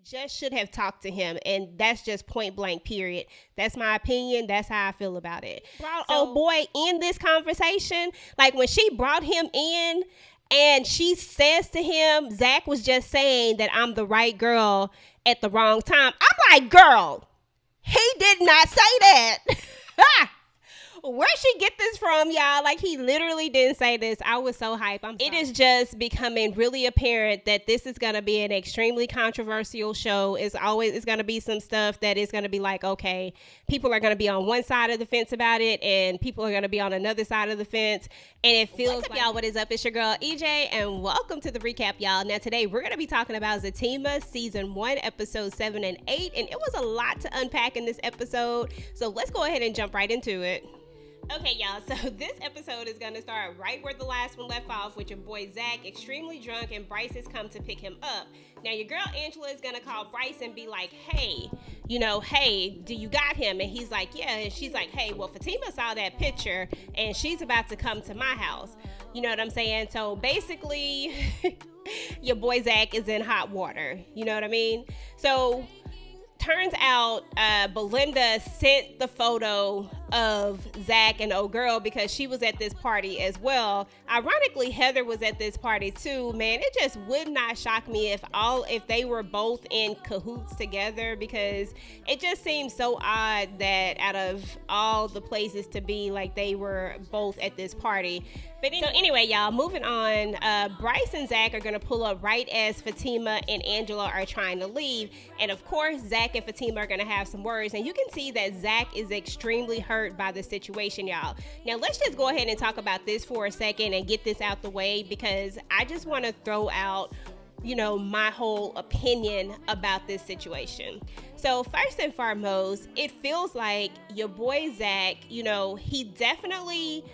just should have talked to him, and that's just point blank, period. That's my opinion. That's how I feel about it. Brought old boy in this conversation, like when she brought him in and she says to him, Zach was just saying that I'm the right girl at the wrong time. I'm like, girl, he did not say that. Where she get this from, y'all? Like, he literally didn't say this. I was so hyped. It is just becoming really apparent that this is going to be an extremely controversial show. It's going to be some stuff that is going to be like, okay, people are going to be on one side of the fence about it, and people are going to be on another side of the fence. And it feels like, y'all, what is up? It's your girl, EJ, and welcome to the recap, y'all. Now, today, we're going to be talking about Zatima, Season 1, Episodes 7 and 8, and it was a lot to unpack in this episode, so let's go ahead and jump right into it. Okay, y'all, so this episode is going to start right where the last one left off with your boy Zach extremely drunk and Bryce has come to pick him up. Now, your girl Angela is going to call Bryce and be like, hey, hey, do you got him? And he's like, yeah. And she's like, hey, well, Fatima saw that picture and she's about to come to my house. You know what I'm saying? So basically, your boy Zach is in hot water. You know what I mean? So turns out Belinda sent the photo of Zach and old girl because she was at this party as well. Ironically, Heather was at this party too. Man, it just would not shock me if they were both in cahoots together, because it just seems so odd that out of all the places to be, like, they were both at this party. But anyway, y'all, moving on, Bryce and Zach are going to pull up right as Fatima and Angela are trying to leave. And of course, Zach and Fatima are going to have some words. And you can see that Zach is extremely hurt by the situation, y'all. Now, let's just go ahead and talk about this for a second and get this out the way, because I just want to throw out, my whole opinion about this situation. So first and foremost, it feels like your boy Zach, he definitely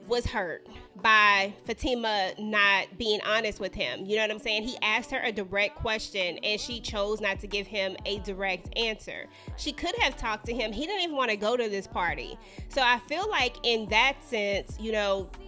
was hurt by Fatima not being honest with him. You know what I'm saying? He asked her a direct question and she chose not to give him a direct answer. She could have talked to him. He didn't even want to go to this party. So I feel like in that sense,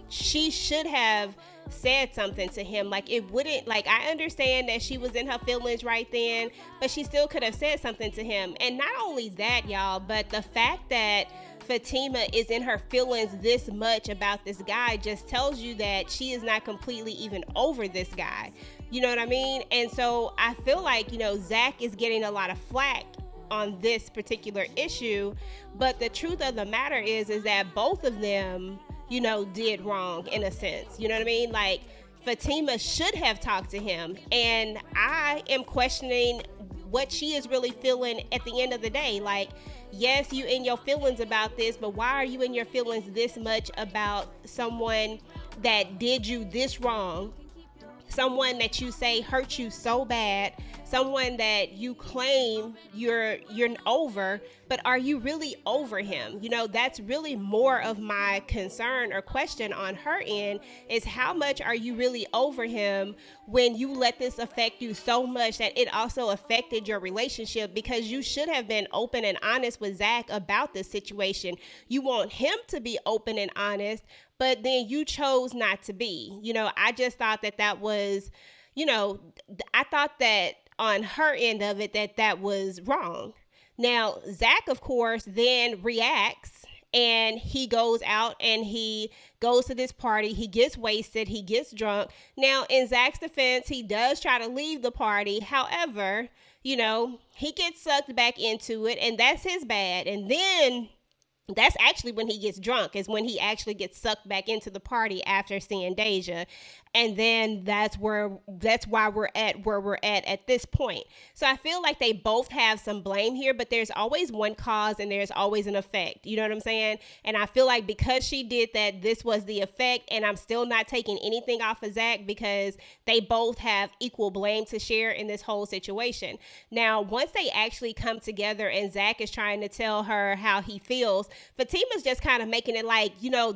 she should have said something to him. Like, it wouldn't, like, I understand that she was in her feelings right then, but she still could have said something to him. And not only that, y'all, but the fact that Fatima is in her feelings this much about this guy just tells you that she is not completely even over this guy. You know what I mean? And so I feel like, Zach is getting a lot of flack on this particular issue, but the truth of the matter is that both of them, did wrong in a sense. You know what I mean? Like, Fatima should have talked to him, and I am questioning what she is really feeling at the end of the day. Like, yes, you in your feelings about this, but why are you in your feelings this much about someone that did you this wrong? Someone that you say hurt you so bad, someone that you claim you're over, but are you really over him? That's really more of my concern or question on her end, is how much are you really over him when you let this affect you so much that it also affected your relationship? Because you should have been open and honest with Zach about this situation. You want him to be open and honest, but then you chose not to be. I just thought that was, I thought that on her end of it, that was wrong. Now, Zach, of course, then reacts and he goes out and he goes to this party. He gets wasted. He gets drunk. Now, in Zach's defense, he does try to leave the party. However, he gets sucked back into it, and that's his bad. And then that's actually when he gets drunk, is when he actually gets sucked back into the party after seeing Deja. And then that's why we're at where we're at this point. So I feel like they both have some blame here, but there's always one cause and there's always an effect. You know what I'm saying? And I feel like because she did that, this was the effect. And I'm still not taking anything off of Zach, because they both have equal blame to share in this whole situation. Now, once they actually come together and Zach is trying to tell her how he feels, Fatima's just kind of making it like,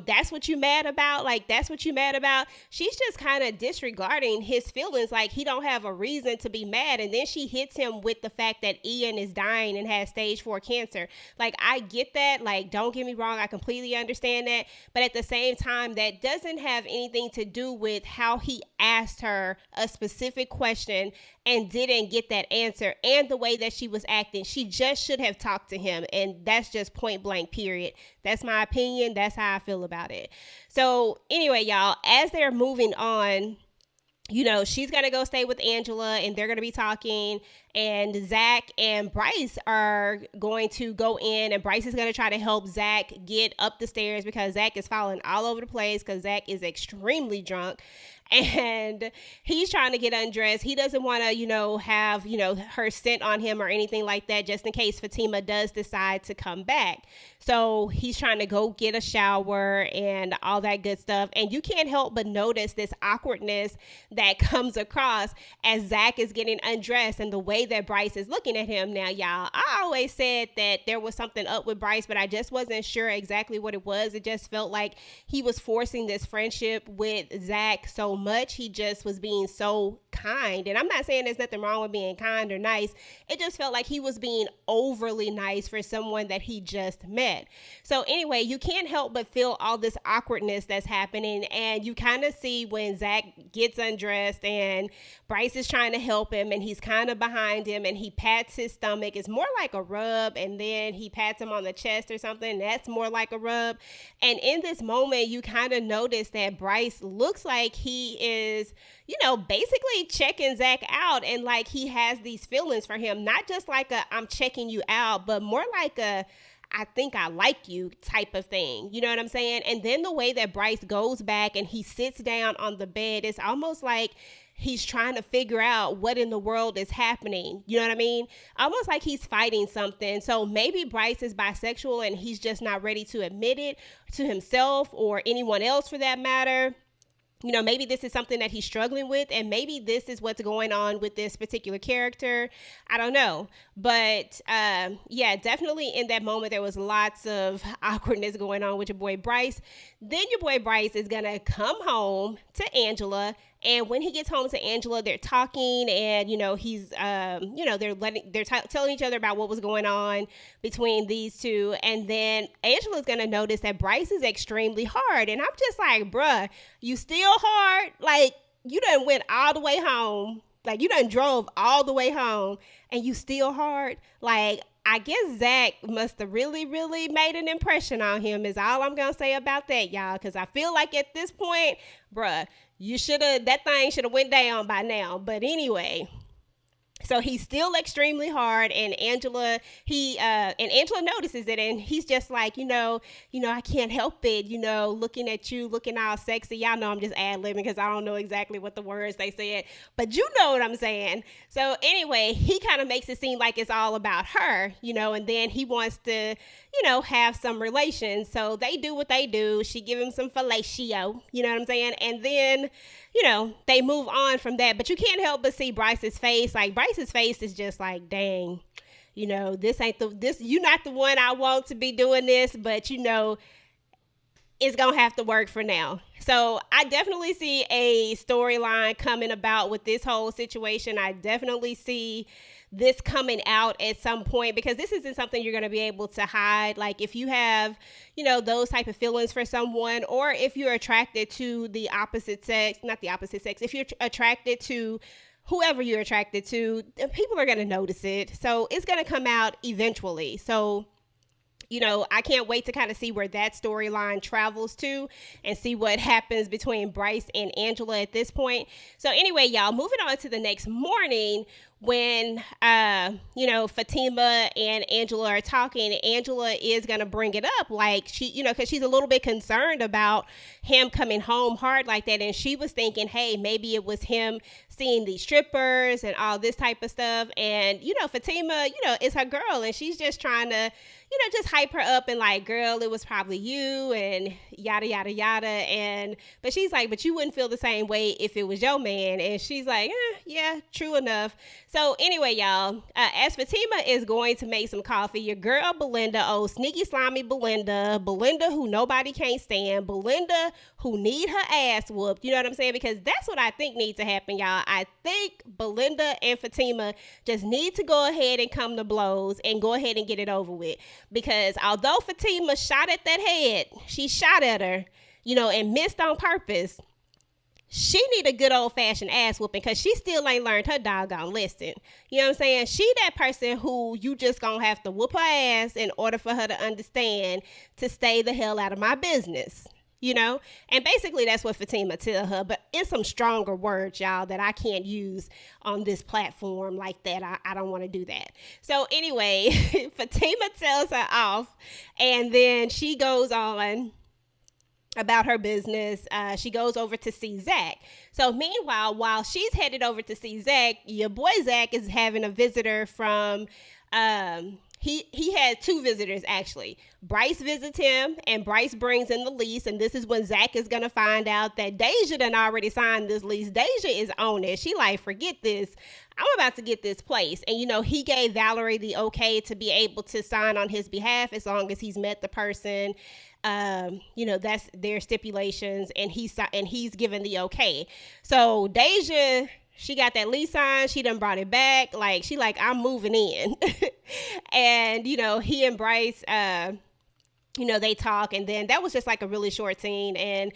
that's what you mad about? Like, that's what you mad about? She's just kind kind of disregarding his feelings, like he don't have a reason to be mad. And then she hits him with the fact that Ian is dying and has stage 4 cancer. Like, I get that. Like, don't get me wrong, I completely understand that. But at the same time, that doesn't have anything to do with how he asked her a specific question and didn't get that answer, and the way that she was acting. She just should have talked to him, and that's just point blank, period. That's my opinion. That's how I feel about it. So anyway, y'all, as they're moving on, you know, she's going to go stay with Angela, and they're going to be talking, and Zach and Bryce are going to go in, and Bryce is going to try to help Zach get up the stairs because Zach is falling all over the place because Zach is extremely drunk. And he's trying to get undressed. He doesn't want to, have, her scent on him or anything like that, just in case Fatima does decide to come back. So he's trying to go get a shower and all that good stuff. And you can't help but notice this awkwardness that comes across as Zach is getting undressed and the way that Bryce is looking at him. Now, y'all, I always said that there was something up with Bryce, but I just wasn't sure exactly what it was. It just felt like he was forcing this friendship with Zach so much. He just was being so kind. And I'm not saying there's nothing wrong with being kind or nice. It just felt like he was being overly nice for someone that he just met. So anyway, you can't help but feel all this awkwardness that's happening. And you kind of see when Zach gets undressed and Bryce is trying to help him, and he's kind of behind him, and he pats his stomach. It's more like a rub, and then he pats him on the chest or something. That's more like a rub. And in this moment, you kind of notice that Bryce looks like he is, basically checking Zach out, and like he has these feelings for him, not just like a I'm checking you out, but more like a I think I like you type of thing. You know what I'm saying? And then the way that Bryce goes back and he sits down on the bed, it's almost like he's trying to figure out what in the world is happening. You know what I mean? Almost like he's fighting something. So maybe Bryce is bisexual and he's just not ready to admit it to himself or anyone else for that matter. Maybe this is something that he's struggling with, and maybe this is what's going on with this particular character. I don't know. But yeah, definitely in that moment, there was lots of awkwardness going on with your boy Bryce. Then your boy Bryce is going to come home to Angela. And when he gets home to Angela, they're talking, and, he's, they're telling each other about what was going on between these two. And then Angela's going to notice that Bryce is extremely hard. And I'm just like, bruh, you still hard? Like, you done went all the way home. Like, you done drove all the way home and you still hard? Like, I guess Zach must have really, really made an impression on him is all I'm going to say about that, y'all. Because I feel like at this point, bruh, that thing should have went down by now. But anyway, so he's still extremely hard, and Angela notices it, and he's just like, I can't help it, looking at you, looking all sexy. Y'all know I'm just ad-libbing because I don't know exactly what the words they said, but you know what I'm saying. So anyway, he kind of makes it seem like it's all about her, and then he wants to, have some relations. So they do what they do. She give him some fellatio, you know what I'm saying? And then, they move on from that. But you can't help but see Bryce's face. Like, Bryce's face is just like, dang, you're not the one I want to be doing this, but it's going to have to work for now. So I definitely see a storyline coming about with this whole situation. I definitely see this coming out at some point, because this isn't something you're going to be able to hide. Like, if you have, those type of feelings for someone, or if you're attracted to the opposite sex, not the opposite sex, if you're attracted to whoever you're attracted to, people are going to notice it. So it's going to come out eventually. So I can't wait to kind of see where that storyline travels to and see what happens between Bryce and Angela at this point. So anyway, y'all, moving on to the next morning when, Fatima and Angela are talking. Angela is going to bring it up, like because she's a little bit concerned about him coming home hard like that. And she was thinking, hey, maybe it was him seeing these strippers and all this type of stuff. And, Fatima, is her girl, and she's just trying to, just hype her up and like, girl, it was probably you and yada, yada, yada. But she's like, but you wouldn't feel the same way if it was your man. And she's like, yeah, true enough. So anyway, y'all, as Fatima is going to make some coffee, your girl Belinda, oh sneaky slimy Belinda who nobody can't stand, Belinda who need her ass whooped. You know what I'm saying? Because that's what I think needs to happen, y'all. I think Belinda and Fatima just need to go ahead and come to blows and go ahead and get it over with. Because although Fatima shot at that head, she shot at her, and missed on purpose. She need a good old-fashioned ass whooping because she still ain't learned her doggone lesson. You know what I'm saying? She that person who you just gonna have to whoop her ass in order for her to understand to stay the hell out of my business. And basically that's what Fatima tell her, but it's some stronger words, y'all, that I can't use on this platform like that. I don't want to do that. So anyway, Fatima tells her off, and then she goes on about her business. She goes over to see Zach. So meanwhile, while she's headed over to see Zach, your boy Zach is having a visitor from he had two visitors actually. Bryce visits him, and Bryce brings in the lease, and this is when Zach is gonna find out that Deja done already signed this lease. Deja is on it. She like, forget this, I'm about to get this place. And he gave Valerie the okay to be able to sign on his behalf as long as he's met the person. That's their stipulations, and he's given the okay. So Deja, she got that lease signed. She done brought it back. Like, she like, I'm moving in. And, he and Bryce, they talk, and then that was just like a really short scene. And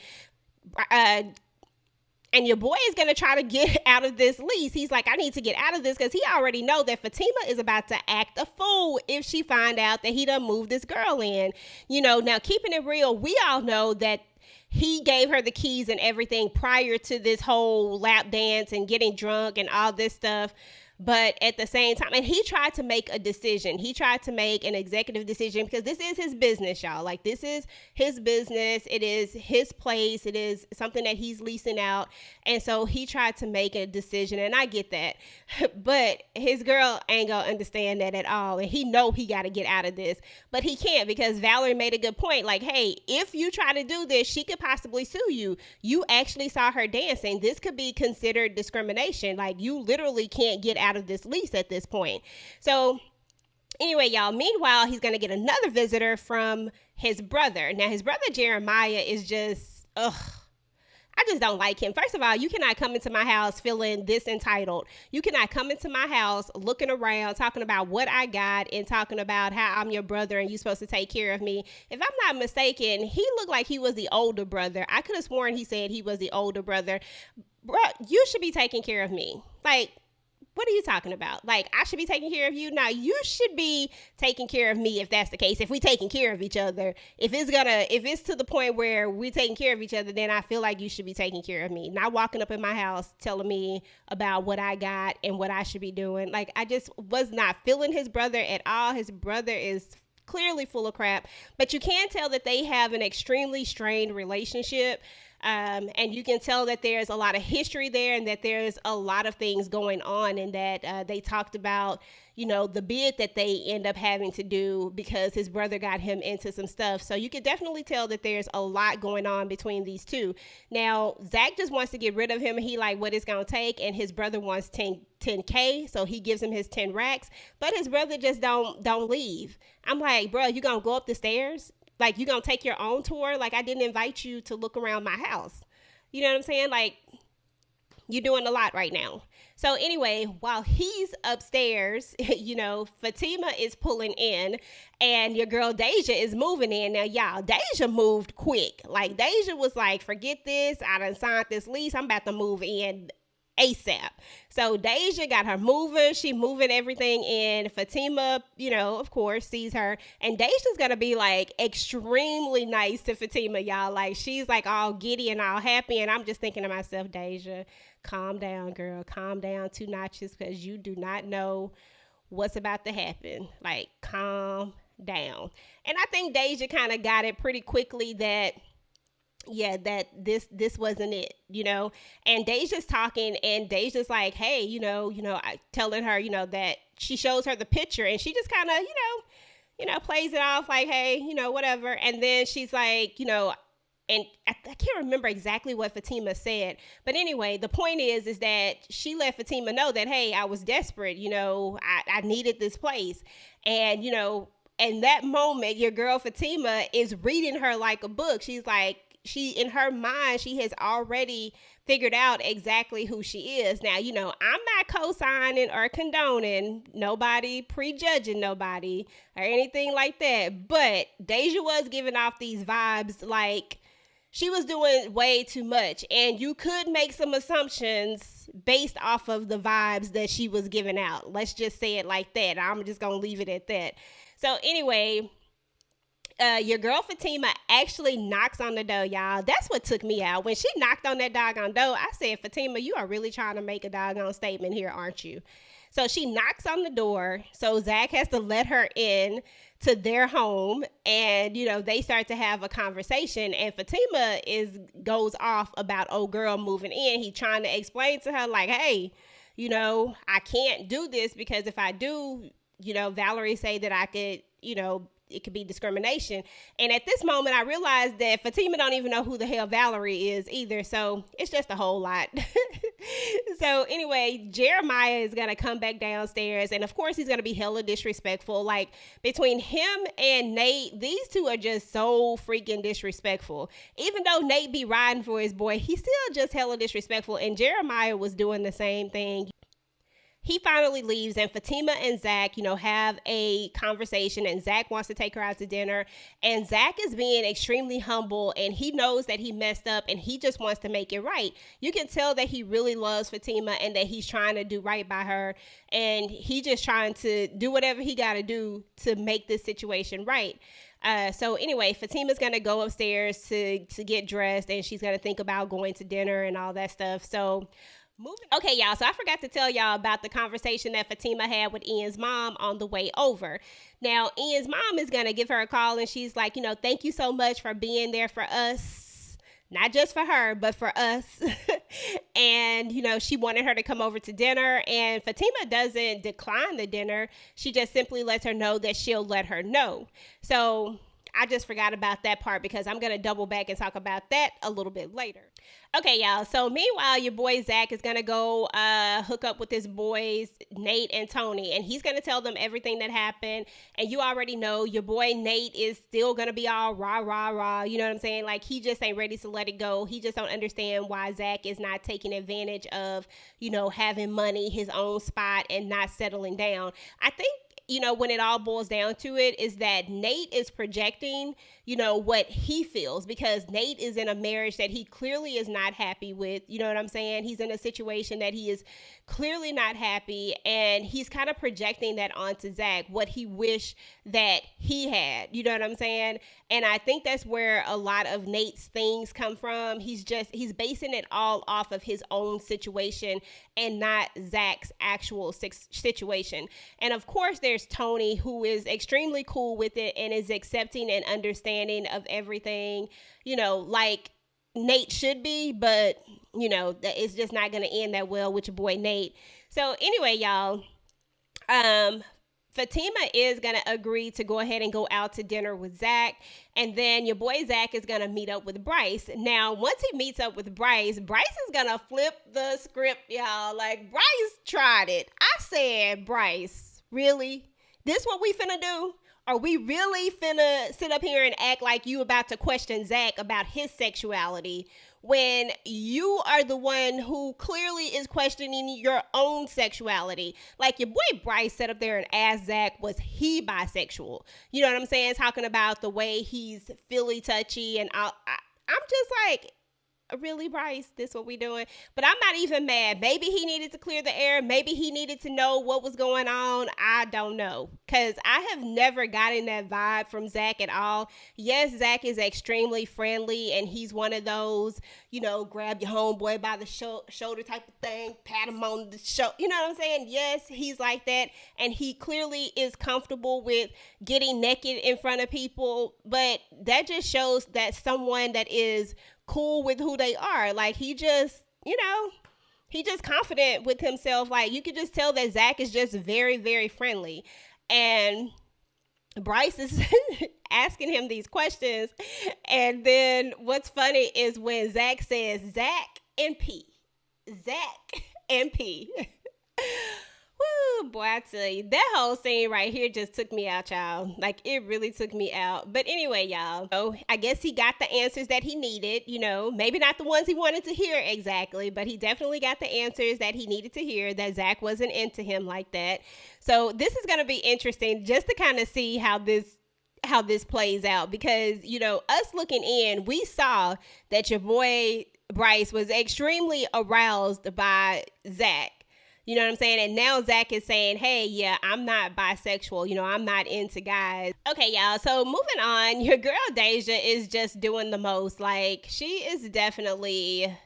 your boy is going to try to get out of this lease. He's like, I need to get out of this because he already know that Fatima is about to act a fool if she find out that he done moved this girl in. Now keeping it real, we all know that he gave her the keys and everything prior to this whole lap dance and getting drunk and all this stuff. But at the same time, and he tried to make a decision. He tried to make an executive decision because this is his business, y'all. Like, this is his business. It is his place. It is something that he's leasing out. And so he tried to make a decision, and I get that. But his girl ain't gonna understand that at all. And he know he got to get out of this. But he can't, because Valerie made a good point. Like, hey, if you try to do this, she could possibly sue you. You actually saw her dancing. This could be considered discrimination. Like, you literally can't get out of this lease at this point. So anyway, y'all, meanwhile, he's going to get another visitor from his brother. Now, his brother Jeremiah is just, I just don't like him. First of all, you cannot come into my house feeling this entitled. You cannot come into my house looking around, talking about what I got and talking about how I'm your brother and you're supposed to take care of me. If I'm not mistaken, he looked like he was the older brother. I could have sworn he said he was the older brother. Bro, you should be taking care of me. Like, what are you talking about? Like, I should be taking care of you? Now, you should be taking care of me if that's the case. If we taking care of each other, if it's to the point where we taking care of each other, then I feel like you should be taking care of me. Not walking up in my house telling me about what I got and what I should be doing. Like, I just was not feeling his brother at all. His brother is clearly full of crap, but you can tell that they have an extremely strained relationship. And you can tell that there's a lot of history there and that there's a lot of things going on, and that they talked about, the bid that they end up having to do because his brother got him into some stuff. So you can definitely tell that there's a lot going on between these two. Now, Zach just wants to get rid of him. He like what it's going to take, and his brother wants 10K. So he gives him his 10 racks, but his brother just don't leave. I'm like, bro, you going to go up the stairs? Like, you gonna take your own tour? Like, I didn't invite you to look around my house. You know what I'm saying? Like, you're doing a lot right now. So anyway, while he's upstairs, Fatima is pulling in, and your girl Deja is moving in. Now, y'all, Deja moved quick. Like, Deja was like, forget this. I done signed this lease. I'm about to move in ASAP. So Deja got her moving. She moving everything in. Fatima, of course, sees her. And Deja's going to be like extremely nice to Fatima, y'all. Like, she's like all giddy and all happy. And I'm just thinking to myself, Deja, calm down, girl. Calm down 2 notches, because you do not know what's about to happen. Like, calm down. And I think Deja kind of got it pretty quickly that this wasn't it, and Deja's talking, and Deja's like, hey, I telling her, that she shows her the picture, and she just kind of, plays it off like, hey, whatever. And then she's like, and I can't remember exactly what Fatima said, but anyway, the point is that she let Fatima know that, hey, I was desperate, I needed this place. And, in that moment, your girl Fatima is reading her like a book. She's like, in her mind, she has already figured out exactly who she is. Now, I'm not co-signing or condoning nobody, prejudging nobody or anything like that. But Deja was giving off these vibes like she was doing way too much. And you could make some assumptions based off of the vibes that she was giving out. Let's just say it like that. I'm just going to leave it at that. So anyway, your girl Fatima actually knocks on the door, y'all. That's what took me out. When she knocked on that doggone door, I said, Fatima, you are really trying to make a doggone statement here, aren't you? So she knocks on the door. So Zach has to let her in to their home. And, they start to have a conversation. And Fatima goes off about old girl moving in. He trying to explain to her like, hey, I can't do this because if I do, Valerie say that I could, it could be discrimination. And at this moment, I realized that Fatima don't even know who the hell Valerie is either. So it's just a whole lot. So anyway, Jeremiah is going to come back downstairs. And of course, he's going to be hella disrespectful. Like between him and Nate, these two are just so freaking disrespectful. Even though Nate be riding for his boy, he's still just hella disrespectful. And Jeremiah was doing the same thing. He finally leaves and Fatima and Zach, have a conversation and Zach wants to take her out to dinner. And Zach is being extremely humble and he knows that he messed up and he just wants to make it right. You can tell that he really loves Fatima and that he's trying to do right by her. And he just trying to do whatever he got to do to make this situation right. So anyway, Fatima's going to go upstairs to get dressed and she's going to think about going to dinner and all that stuff. So okay, y'all. So I forgot to tell y'all about the conversation that Fatima had with Ian's mom on the way over. Now, Ian's mom is going to give her a call and she's like, thank you so much for being there for us. Not just for her, but for us. And, she wanted her to come over to dinner and Fatima doesn't decline the dinner. She just simply lets her know that she'll let her know. So I just forgot about that part because I'm going to double back and talk about that a little bit later. Okay, y'all. So meanwhile, your boy Zach is going to go hook up with his boys, Nate and Tony, and he's going to tell them everything that happened. And you already know your boy Nate is still going to be all rah, rah, rah. You know what I'm saying? Like he just ain't ready to let it go. He just don't understand why Zach is not taking advantage of, having money, his own spot and not settling down. I think, when it all boils down to it is that Nate is projecting, what he feels because Nate is in a marriage that he clearly is not happy with. You know what I'm saying? He's in a situation that he is clearly not happy and he's kind of projecting that onto Zach, what he wished that he had. You know what I'm saying? And I think that's where a lot of Nate's things come from. He's basing it all off of his own situation and not Zach's actual situation. And of course, there's Tony, who is extremely cool with it and is accepting and understanding of everything, like Nate should be, but, it's just not going to end that well with your boy Nate. So anyway, y'all, Fatima is going to agree to go ahead and go out to dinner with Zach. And then your boy Zach is going to meet up with Bryce. Now, once he meets up with Bryce is going to flip the script, y'all. Like, Bryce tried it. I said, Bryce, really? This what we finna do? Are we really finna sit up here and act like you about to question Zach about his sexuality when you are the one who clearly is questioning your own sexuality? Like your boy Bryce sat up there and asked Zach, was he bisexual? You know what I'm saying? Talking about the way he's Philly touchy and I'm just like, really, Bryce, this what we doing? But I'm not even mad. Maybe he needed to clear the air. Maybe he needed to know what was going on. I don't know. Because I have never gotten that vibe from Zach at all. Yes, Zach is extremely friendly and he's one of those, grab your homeboy by the shoulder type of thing, pat him on the shoulder. You know what I'm saying? Yes, he's like that. And he clearly is comfortable with getting naked in front of people. But that just shows that someone that is cool with who they are. Like he just, he just confident with himself. Like you could just tell that Zach is just very, very friendly. And Bryce is asking him these questions. And then what's funny is when Zach says, Zach and P. Zach and P. Woo, boy, I tell you, that whole scene right here just took me out, y'all. Like, it really took me out. But anyway, y'all, so I guess he got the answers that he needed, maybe not the ones he wanted to hear exactly, but he definitely got the answers that he needed to hear, that Zach wasn't into him like that. So this is going to be interesting just to kind of see how this plays out, because, us looking in, we saw that your boy Bryce was extremely aroused by Zach. You know what I'm saying? And now Zach is saying, hey, yeah, I'm not bisexual. I'm not into guys. Okay, y'all. So moving on, your girl Deja is just doing the most. Like, she is definitely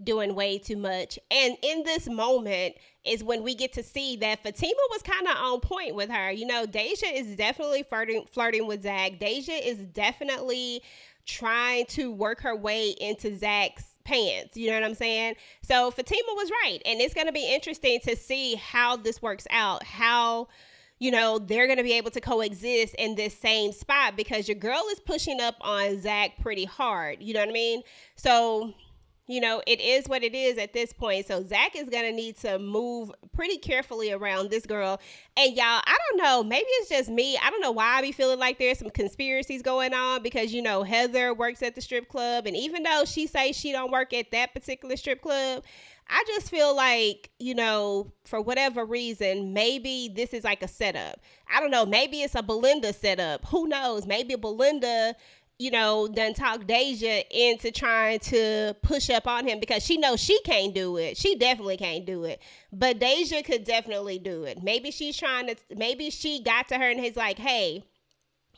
doing way too much. And in this moment is when we get to see that Fatima was kind of on point with her. Deja is definitely flirting with Zach. Deja is definitely trying to work her way into Zach's pants. You know what I'm saying? So Fatima was right. And it's going to be interesting to see how this works out, how they're going to be able to coexist in this same spot, because your girl is pushing up on Zach pretty hard. You know what I mean? So it is what it is at this point. So Zach is going to need to move pretty carefully around this girl. And y'all, I don't know, maybe it's just me. I don't know why I be feeling like there's some conspiracies going on, because, Heather works at the strip club. And even though she says she don't work at that particular strip club, I just feel like, for whatever reason, maybe this is like a setup. I don't know. Maybe it's a Belinda setup. Who knows? Maybe Belinda done talk Deja into trying to push up on him, because she knows she can't do it. She definitely can't do it. But Deja could definitely do it. Maybe she got to her and he's like, hey,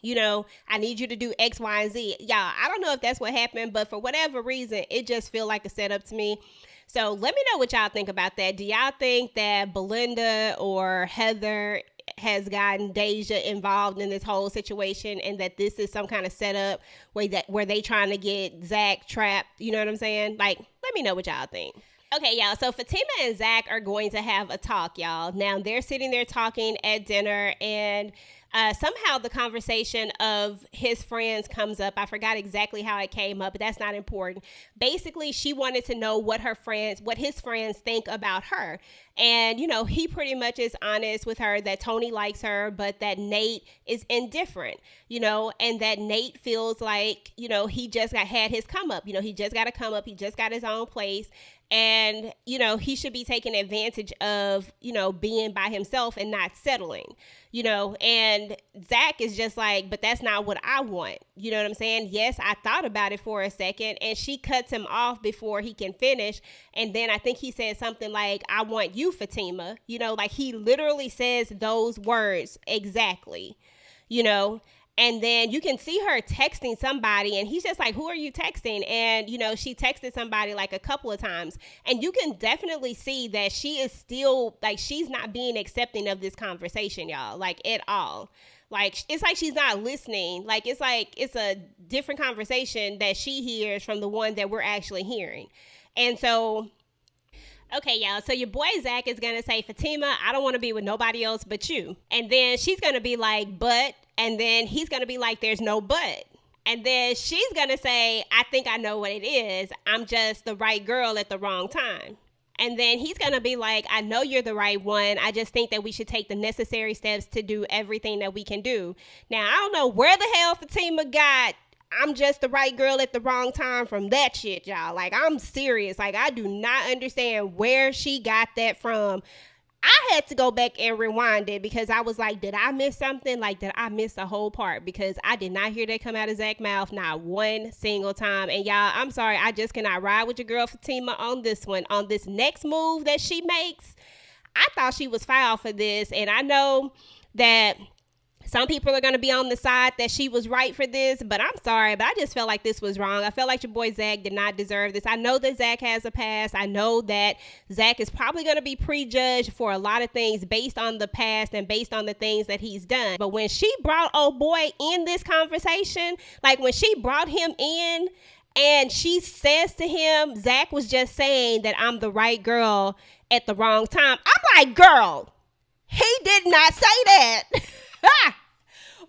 I need you to do X, Y, and Z. Y'all, I don't know if that's what happened, but for whatever reason, it just feel like a setup to me. So let me know what y'all think about that. Do y'all think that Belinda or Heather has gotten Deja involved in this whole situation, and that this is some kind of setup where they trying to get Zach trapped? You know what I'm saying? Like, let me know what y'all think. Okay, y'all. So Fatima and Zach are going to have a talk, y'all. Now they're sitting there talking at dinner, and somehow the conversation of his friends comes up. I forgot exactly how it came up, but that's not important. Basically, she wanted to know what his friends think about her. And, he pretty much is honest with her that Tony likes her, but that Nate is indifferent, and that Nate feels like, he just had his come up. He just got to come up. He just got his own place. And, he should be taking advantage of, being by himself and not settling, and Zach is just like, but that's not what I want. You know what I'm saying? Yes, I thought about it for a second, and she cuts him off before he can finish. And then I think he said something like, I want you, Fatima, like he literally says those words exactly, And then you can see her texting somebody, and he's just like, who are you texting? And, she texted somebody like a couple of times. And you can definitely see that she is still, like, she's not being accepting of this conversation, y'all, like, at all. Like, it's like she's not listening. Like it's a different conversation that she hears from the one that we're actually hearing. And so, okay, y'all. So your boy Zach is going to say, Fatima, I don't want to be with nobody else but you. And then she's going to be like, but, and then he's going to be like, there's no but. And then she's going to say, I think I know what it is. I'm just the right girl at the wrong time. And then he's going to be like, I know you're the right one. I just think that we should take the necessary steps to do everything that we can do. Now, I don't know where the hell Fatima got I'm just the right girl at the wrong time from that shit, y'all. Like, I'm serious. Like, I do not understand where she got that from. I had to go back and rewind it because I was like, did I miss something? Like, did I miss the whole part? Because I did not hear that come out of Zach's mouth, not one single time. And y'all, I'm sorry, I just cannot ride with your girl Fatima on this one. On this next move that she makes, I thought she was foul for this. And I know that some people are going to be on the side that she was right for this, but I'm sorry, but I just felt like this was wrong. I felt like your boy Zach did not deserve this. I know that Zach has a past. I know that Zach is probably going to be prejudged for a lot of things based on the past and based on the things that he's done. But when she brought old boy in this conversation, like when she brought him in and she says to him, Zach was just saying that I'm the right girl at the wrong time. I'm like, girl, he did not say that.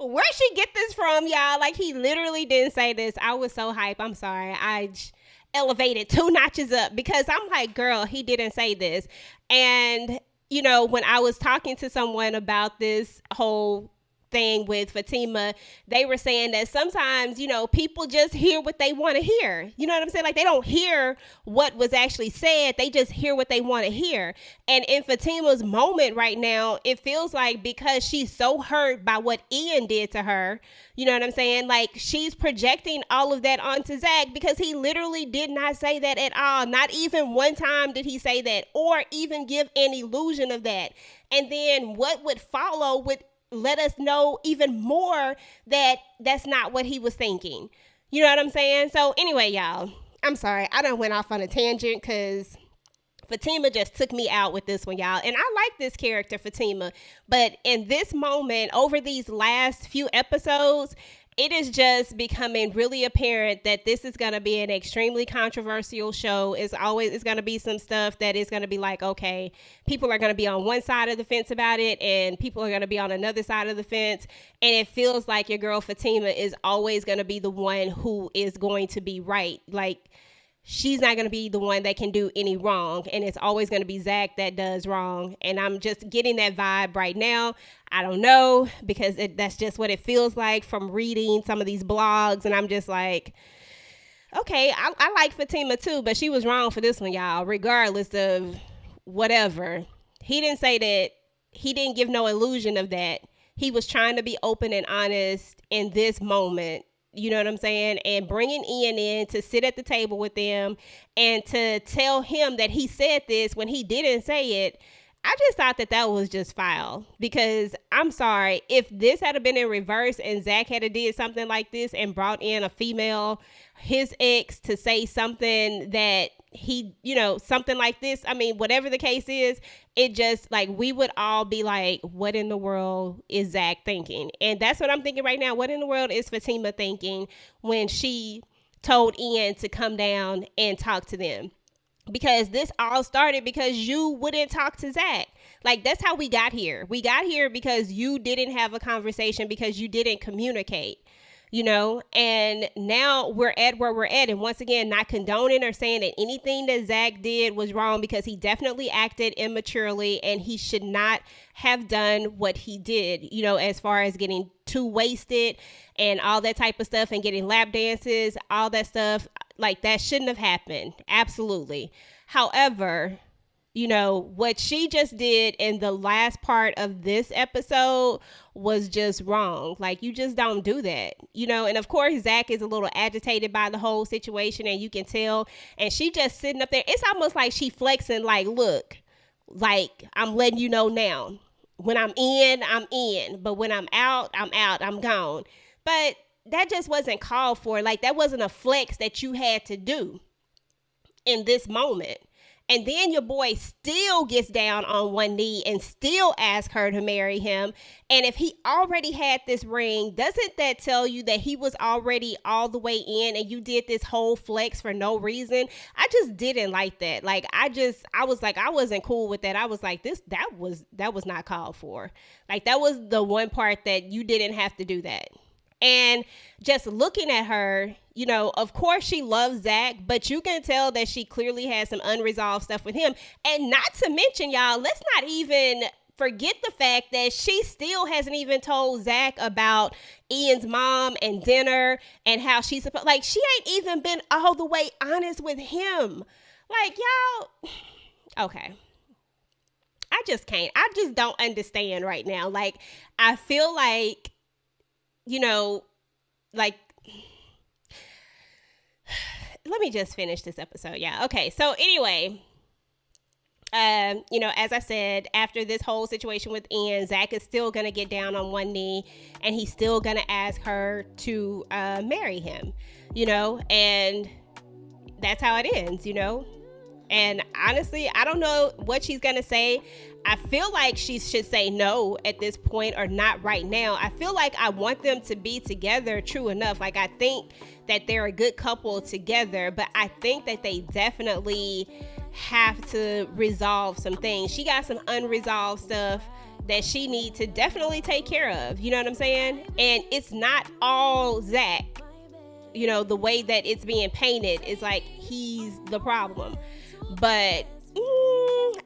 Where'd she get this from, y'all? Like, he literally didn't say this. I was so hype. I'm sorry. I elevated 2 notches up because I'm like, girl, he didn't say this. And, you know, when I was talking to someone about this whole thing with Fatima, they were saying that sometimes, you know, people just hear what they want to hear. You know what I'm saying? Like, they don't hear what was actually said. They just hear what they want to hear. And in Fatima's moment right now, it feels like because she's so hurt by what Ian did to her, you know what I'm saying? Like, she's projecting all of that onto Zach because he literally did not say that at all. Not even one time did he say that or even give an illusion of that. And then what would follow would let us know even more that that's not what he was thinking. You know what I'm saying? So anyway, y'all, I'm sorry. I done went off on a tangent because Fatima just took me out with this one, y'all. And I like this character, Fatima. But in this moment, over these last few episodes, it is just becoming really apparent that this is going to be an extremely controversial show. It's going to be some stuff that is going to be like, okay, people are going to be on one side of the fence about it and people are going to be on another side of the fence. And it feels like your girl Fatima is always going to be the one who is going to be right. Like, she's not going to be the one that can do any wrong. And it's always going to be Zach that does wrong. And I'm just getting that vibe right now. I don't know, because that's just what it feels like from reading some of these blogs. And I'm just like, okay, I like Fatima too, but she was wrong for this one, y'all, regardless of whatever. He didn't say that. He didn't give no illusion of that. He was trying to be open and honest in this moment. You know what I'm saying? And bringing Ian in to sit at the table with them and to tell him that he said this when he didn't say it. I just thought that was just foul, because I'm sorry, if this had been in reverse and Zach had did something like this and brought in a female, his ex, to say something that he, you know, something like this, I mean, whatever the case is, it just, like, we would all be like, what in the world is Zach thinking? And that's what I'm thinking right now. What in the world is Fatima thinking when she told Ian to come down and talk to them? Because this all started because you wouldn't talk to Zach. Like, that's how we got here. We got here because you didn't have a conversation, because you didn't communicate, you know, and now we're at where we're at. And once again, not condoning or saying that anything that Zach did was wrong, because he definitely acted immaturely and he should not have done what he did, you know, as far as getting too wasted and all that type of stuff and getting lap dances, all that stuff. Like, that shouldn't have happened. Absolutely. However, you know, what she just did in the last part of this episode was just wrong. Like, you just don't do that, you know. And of course, Zach is a little agitated by the whole situation, and you can tell. And she just sitting up there. It's almost like she flexing, like, look, like, I'm letting you know now. When I'm in, I'm in. But when I'm out, I'm gone. But that just wasn't called for. Like, that wasn't a flex that you had to do in this moment. And then your boy still gets down on one knee and still asks her to marry him. And if he already had this ring, doesn't that tell you that he was already all the way in and you did this whole flex for no reason? I just didn't like that. Like, I was like, I wasn't cool with that. I was like, that was not called for. Like, that was the one part that you didn't have to do that. And just looking at her, you know, of course she loves Zach, but you can tell that she clearly has some unresolved stuff with him. And not to mention, y'all, let's not even forget the fact that she still hasn't even told Zach about Ian's mom and dinner and how she's supposed, like, she ain't even been all the way honest with him. Like, y'all, okay. I just don't understand right now. Like, I feel like, you know, like, let me just finish this episode. Yeah. Okay. So anyway, you know, as I said, after this whole situation with Ian, Zach is still going to get down on one knee and he's still going to ask her to marry him, you know, and that's how it ends, you know. And honestly, I don't know what she's going to say. I feel like she should say no at this point, or not right now. I feel like I want them to be together, true enough. Like, I think that they're a good couple together, but I think that they definitely have to resolve some things. She got some unresolved stuff that she needs to definitely take care of. You know what I'm saying? And it's not all Zach. You know, the way that it's being painted is like he's the problem. But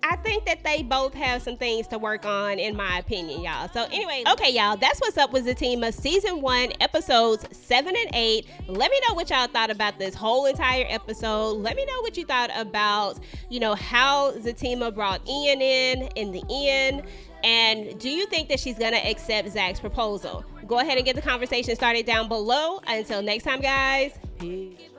I think that they both have some things to work on, in my opinion, y'all. So anyway, okay, y'all, that's what's up with Zatima season 1, episodes 7 and 8. Let me know what y'all thought about this whole entire episode. Let me know what you thought about, you know, how Zatima brought Ian in the end. And do you think that she's going to accept Zach's proposal? Go ahead and get the conversation started down below. Until next time, guys. Peace.